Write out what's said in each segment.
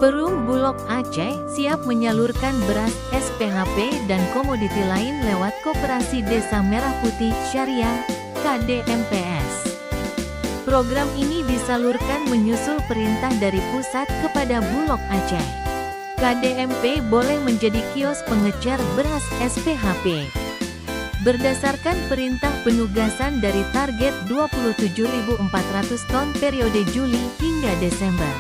Perum Bulog Aceh siap menyalurkan beras, SPHP, dan komoditi lain lewat Koperasi Desa Merah Putih Syariah, KDMPS. Program ini disalurkan menyusul perintah dari pusat kepada Bulog Aceh. KDMP boleh menjadi kios pengecer beras SPHP. Berdasarkan perintah penugasan dari target 27.400 ton periode Juli hingga Desember,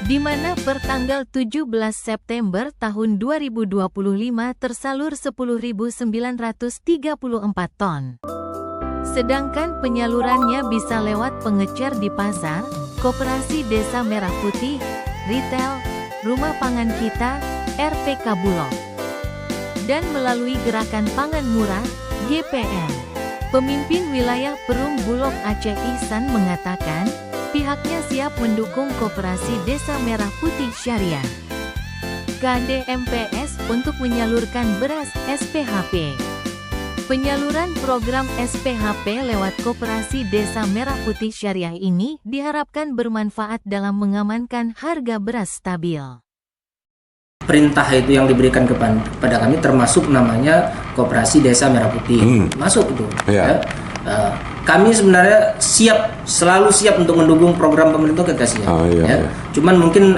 di mana per tanggal 17 September tahun 2025 tersalur 10.934 ton. Sedangkan penyalurannya bisa lewat pengecer di pasar, Koperasi Desa Merah Putih, retail, Rumah Pangan Kita, RPK Bulog, dan melalui Gerakan Pangan Murah, GPM. Pemimpin wilayah Perum Bulog Aceh Ihsan mengatakan, pihaknya siap mendukung Koperasi Desa Merah Putih Syariah, KDMPS, untuk menyalurkan beras SPHP. Penyaluran program SPHP lewat Koperasi Desa Merah Putih Syariah ini diharapkan bermanfaat dalam mengamankan harga beras stabil. Perintah itu yang diberikan kepada kami termasuk namanya Koperasi Desa Merah Putih. Masuk itu. Ya. Kami sebenarnya selalu siap untuk mendukung program pemerintah, kita siap. Cuman mungkin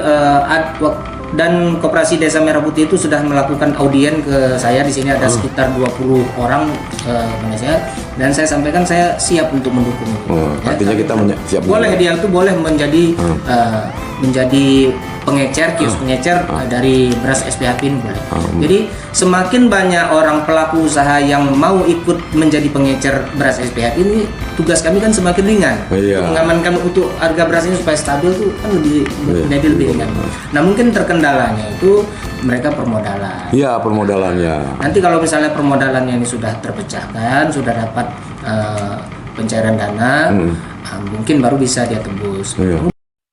dan Koperasi Desa Merah Putih itu sudah melakukan audien ke saya. Di sini ada sekitar 20 orang Malaysia, dan saya sampaikan saya siap untuk mendukung. Artinya kita siap. Boleh dia itu boleh menjadi pengecer, kios pengecer dari beras SPHP ini boleh. Jadi semakin banyak orang pelaku usaha yang mau ikut menjadi pengecer beras SPHP ini, tugas kami kan semakin ringan. Untuk mengamankan untuk harga beras ini supaya stabil tuh kan lebih ringan. Nah, mungkin terkendalanya itu mereka permodalan. Iya, permodalannya. Nanti kalau misalnya permodalannya ini sudah terpecahkan, sudah dapat pencairan dana, mungkin baru bisa dia tembus.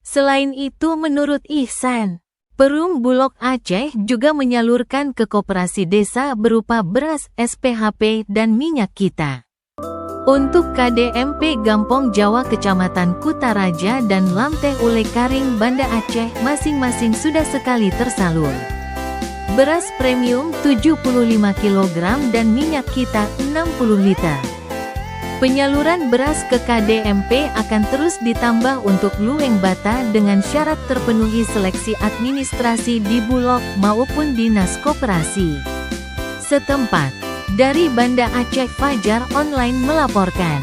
Selain itu, menurut Ihsan, Perum Bulog Aceh juga menyalurkan ke koperasi desa berupa beras SPHP dan minyak kita. Untuk KDMP Gampong Jawa Kecamatan Kutaraja dan Lamteh Ule Karing Banda Aceh masing-masing sudah sekali tersalur beras premium 75 kg dan minyak kita 60 liter. Penyaluran beras ke KDMP akan terus ditambah untuk Lueng Bata dengan syarat terpenuhi seleksi administrasi di Bulog maupun Dinas Koperasi setempat. Dari Banda Aceh, Fajar Online melaporkan.